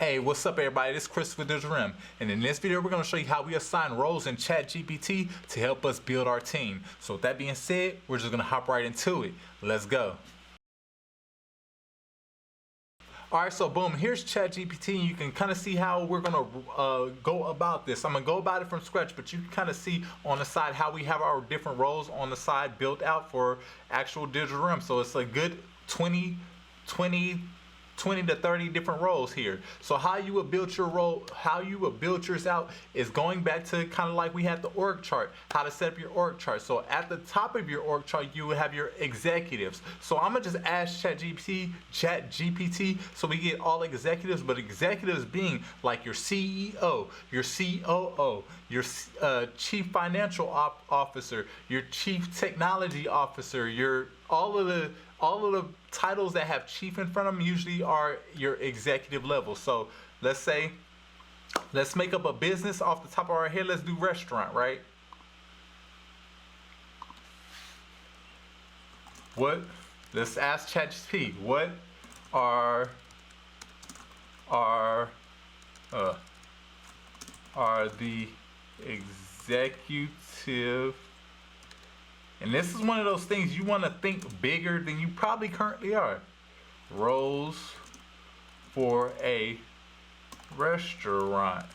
Hey, what's up everybody? This is Chris with REM, and in this video we're going to show you how we assign roles in Chat GPT to help us build our team. So with that being said, we're just going to hop right into it. Let's go. Alright, so boom, here's Chat GPT, and you can kind of see how we're going to go about this. I'm going to go about it from scratch, but you can kind of see on the side how we have our different roles on the side built out for actual digital REM. So it's a good 20 to 30 different roles here. So how you would build your role, how you would build yours out is going back to kind of like we had the org chart, how to set up your org chart. So at the top of your org chart, you would have your executives. So I'm gonna just ask Chat GPT so we get all executives, but executives being like your CEO, your COO, your chief financial officer, your chief technology officer, your all of the titles that have chief in front of them usually are your executive level. So let's make up a business off the top of our head. Let's do restaurant, right? Let's ask ChatGPT, what are the executive, and this is one of those things you want to think bigger than you probably currently are, roles for a restaurant.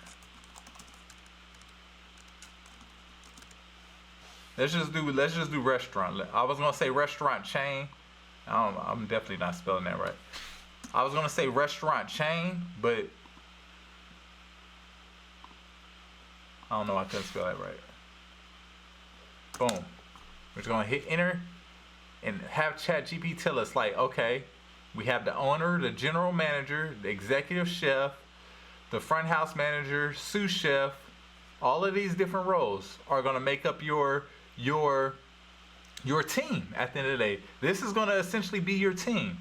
Let's just do restaurant. I was gonna say restaurant chain. I'm definitely not spelling that right. I was gonna say restaurant chain, but I don't know, I couldn't spell that right. Boom. We're just gonna hit enter and have ChatGPT tell us, like, okay, we have the owner, the general manager, the executive chef, the front house manager, sous chef. All of these different roles are gonna make up your team at the end of the day. This is gonna essentially be your team.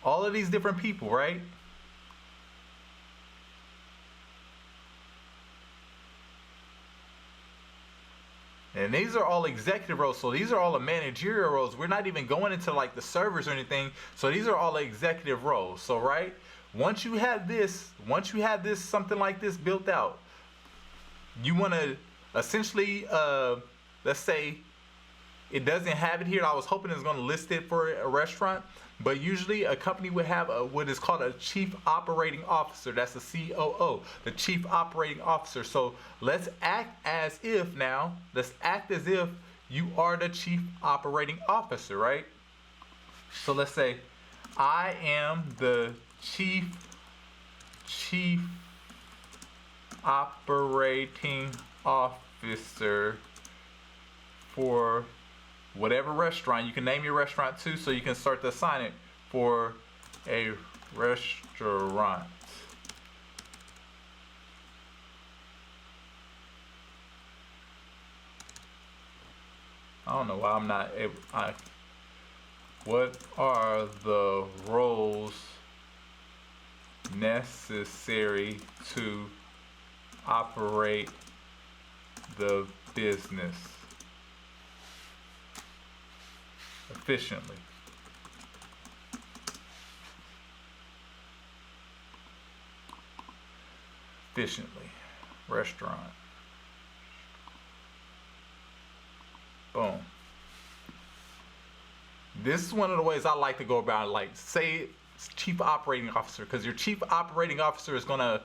All of these different people, right? And these are all executive roles, so these are all the managerial roles. We're not even going into like the servers or anything. So these are all the executive roles. So right, once you have this, something like this built out, you want to essentially, let's say it doesn't have it here. I was hoping it's going to list it for a restaurant, but usually a company would have what is called a chief operating officer. That's the COO, the chief operating officer. So let's act as if you are the chief operating officer, right? So let's say I am the chief operating officer for whatever restaurant. You can name your restaurant too, so you can start to assign it for a restaurant. I don't know why I'm not able. What are the roles necessary to operate the business efficiently? Restaurant. Boom. This is one of the ways I like to go about it. Like, say it's chief operating officer, because your chief operating officer is going to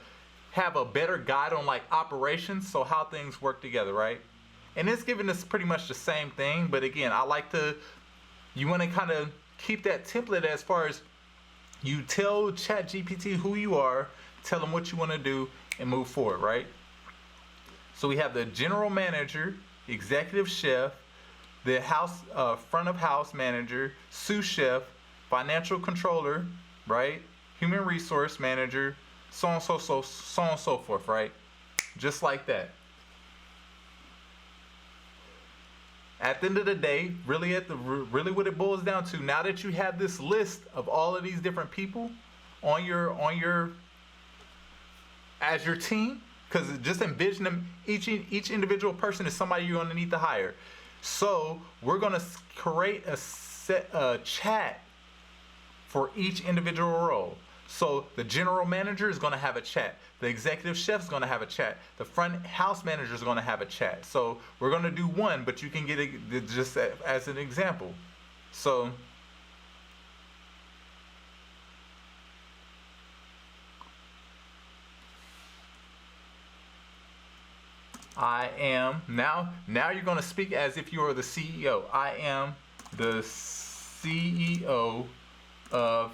have a better guide on like operations, so how things work together, right? And it's giving us pretty much the same thing, but again, you want to kind of keep that template as far as you tell ChatGPT who you are, tell them what you want to do, and move forward, right? So we have the general manager, executive chef, the front of house manager, sous chef, financial controller, right? Human resource manager, so on and so forth, right? Just like that. At the end of the day, really what it boils down to, now that you have this list of all of these different people as your team, because just envision them, each individual person is somebody you're going to need to hire. So we're going to create a chat for each individual role. So the general manager is going to have a chat. The executive chef is going to have a chat. The front house manager is going to have a chat. So we're going to do one, but you can get it just as an example. So I am, now you're going to speak as if you are the CEO. I am the CEO of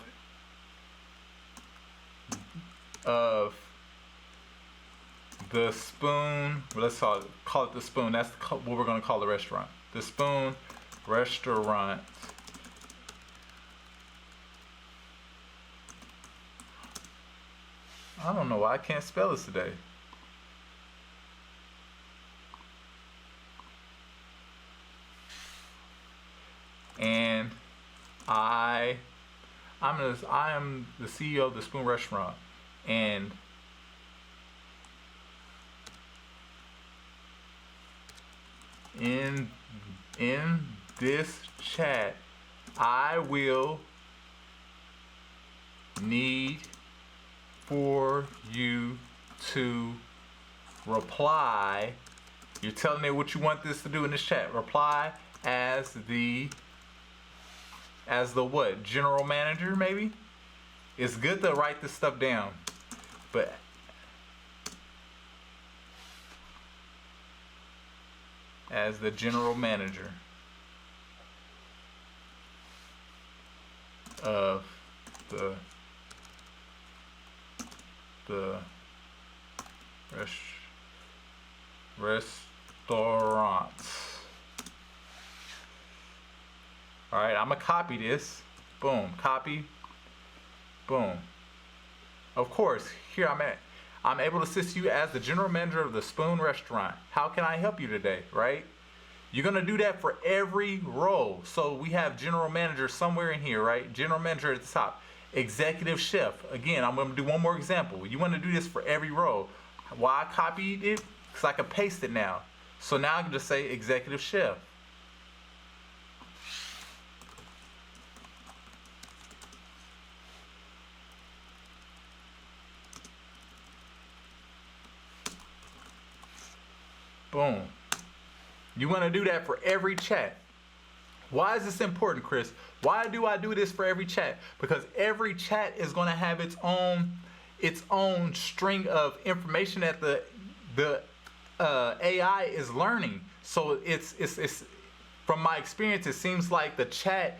the Spoon, let's call it the Spoon. That's what we're going to call the restaurant. The Spoon Restaurant. I don't know why I can't spell this today. And I am the CEO of the Spoon Restaurant, and in this chat I will need for you to reply. You're telling it what you want this to do in this chat. Reply as the what? General manager, maybe? It's good to write this stuff down. But as the general manager of the restaurant. All right, I'm gonna copy this. Boom, copy. Boom. Of course, here I'm able to assist you as the general manager of the Spoon Restaurant. How can I help you today, right? You're gonna do that for every role. So we have general manager somewhere in here, right? General manager at the top. Executive chef. Again, I'm gonna do one more example. You wanna do this for every role. Why I copied it? Because I can paste it now. So now I can just say executive chef. Boom. You want to do that for every chat. Why is this important, Chris? Why do I do this for every chat? Because every chat is going to have its own string of information that the AI is learning. So it's from my experience, it seems like the chat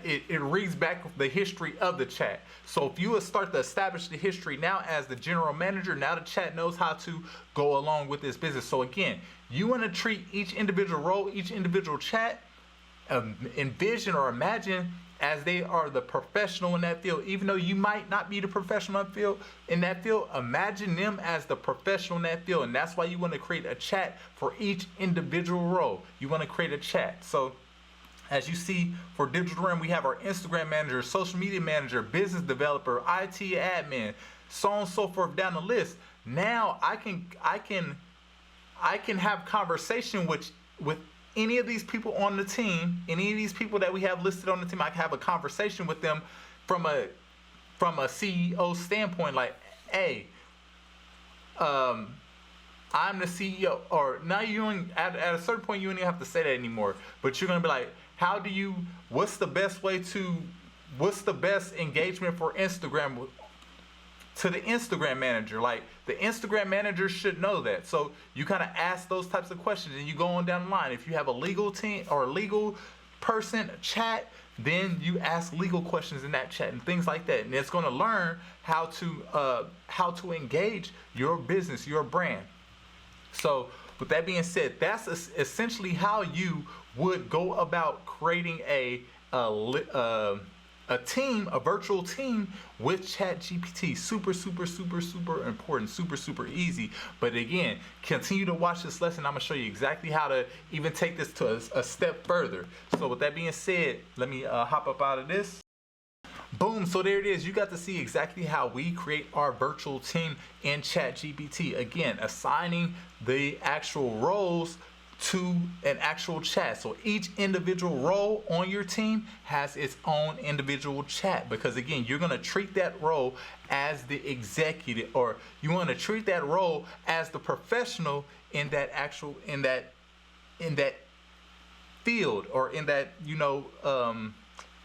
it reads back the history of the chat. So if you would start to establish the history now as the general manager, now the chat knows how to go along with this business. So again, you want to treat each individual role, each individual chat, envision or imagine as they are the professional in that field. Even though you might not be the professional in that field, imagine them as the professional in that field. And that's why you want to create a chat for each individual role. You want to create a chat. So as you see, for Digital REM, we have our Instagram manager, social media manager, business developer, IT admin, so on and so forth down the list. Now I can have conversation with any of these people on the team, any of these people that we have listed on the team. I can have a conversation with them from a CEO standpoint, like, hey, I'm the CEO, or now at a certain point you don't even have to say that anymore, but you're gonna be like, what's the best engagement for Instagram to the Instagram manager? Like, the Instagram manager should know that. So you kind of ask those types of questions and you go on down the line. If you have a legal team or a legal person chat, then you ask legal questions in that chat and things like that. And it's going to learn how to engage your business, your brand. So with that being said, that's essentially how you would go about creating a team, a virtual team with Chat GPT. Super, super, super, super important. Super, super easy. But again, continue to watch this lesson. I'm going to show you exactly how to even take this to a step further. So with that being said, let me hop up out of this. Boom, so there it is. You got to see exactly how we create our virtual team in Chat GPT. Again, assigning the actual roles to an actual chat. So each individual role on your team has its own individual chat, because again, you're going to treat that role as the executive, or you want to treat that role as the professional in that field, or in that,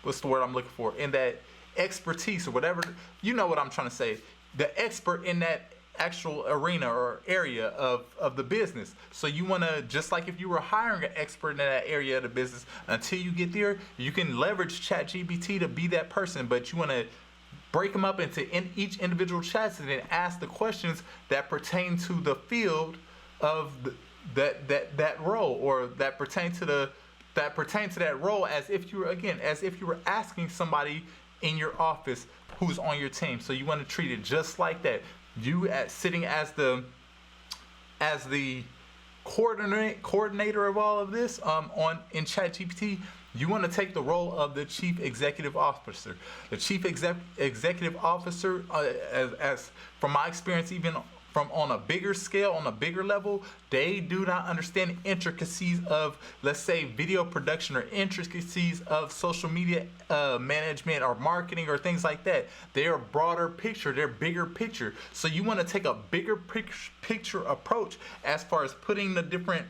what's the word I'm looking for, in that expertise, or whatever, you know what I'm trying to say, the expert in that actual arena or area of the business. So you want to, just like if you were hiring an expert in that area of the business, until you get there, you can leverage Chat GPT to be that person, but you want to break them up into each individual chats, and then ask the questions that pertain to the field of that role, or that pertain to that role, as if you were asking somebody in your office who's on your team. So you want to treat it just like that. You sitting as the coordinator of all of this in ChatGPT, you want to take the role of the chief executive officer. The chief executive officer, as from my experience, even from on a bigger scale, on a bigger level, they do not understand the intricacies of, let's say, video production, or intricacies of social media management or marketing or things like that. They're broader picture, they're bigger picture. So you want to take a bigger picture approach as far as putting the different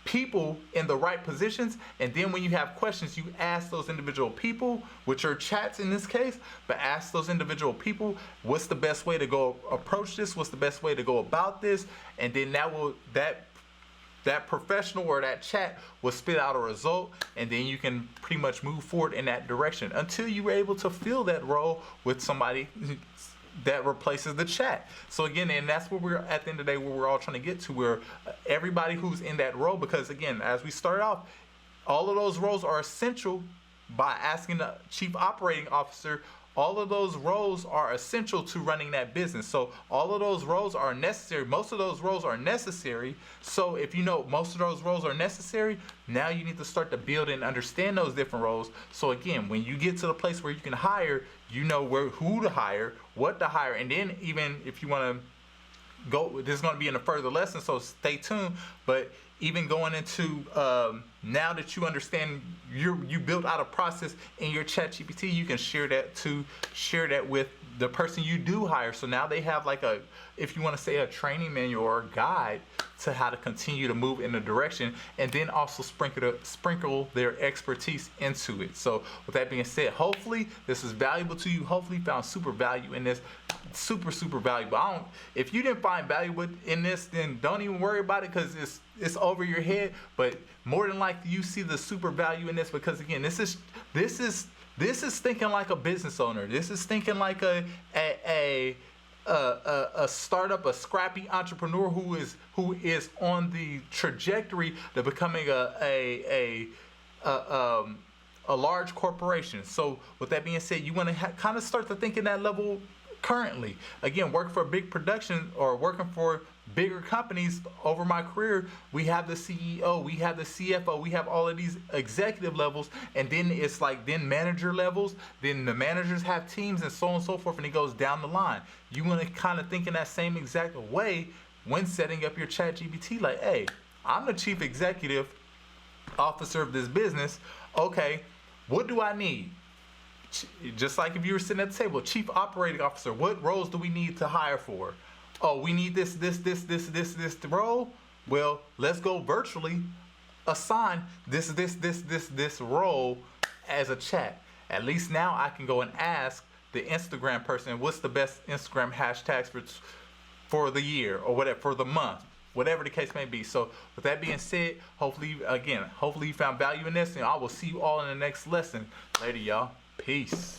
people in the right positions, and then when you have questions, you ask those individual people, which are chats in this case, but ask those individual people, what's the best way to go approach this, what's the best way to go about this, and then that professional or that chat will spit out a result, and then you can pretty much move forward in that direction until you were able to fill that role with somebody that replaces the chat. So again, and that's where we're at the end of the day, where we're all trying to get to, where everybody who's in that role, because again, as we start off, all of those roles are essential. By asking the chief operating officer, all of those roles are essential to running that business. So all of those roles are necessary. Most of those roles are necessary. So if you know most of those roles are necessary, now you need to start to build and understand those different roles. So again, when you get to the place where you can hire, you know who to hire, what to hire, and then even if you want to go, this is going to be in a further lesson, so stay tuned. But even going into now that you understand, you built out a process in your Chat GPT, you can share that with the person you do hire. So now they have like if you want to say, a training manual or a guide to how to continue to move in a direction, and then also sprinkle their expertise into it. So with that being said, hopefully this is valuable to you. Hopefully you found super value in this. Super valuable. If you didn't find value in this, then don't even worry about it, because it's over your head. But more than likely you see the super value in this, because again, this is thinking like a business owner. This is thinking like a startup, a scrappy entrepreneur who is on the trajectory to becoming a large corporation. So with that being said, you want to kind of start to think in that level currently. Again, working for a big production or working for bigger companies over my career, we have the CEO, we have the CFO, we have all of these executive levels, and then it's like then manager levels, then the managers have teams, and so on and so forth, and it goes down the line. You want to kind of think in that same exact way when setting up your Chat GPT, like, hey, I'm the chief executive officer of this business. Okay, what do I need? Just like if you were sitting at the table, chief operating officer, what roles do we need to hire for? Oh, we need this role. Well, let's go virtually assign this role as a chat. At least now I can go and ask the Instagram person, what's the best Instagram hashtags for the year, or whatever, for the month, whatever the case may be. So with that being said, hopefully you found value in this, and I will see you all in the next lesson. Later, y'all. Peace.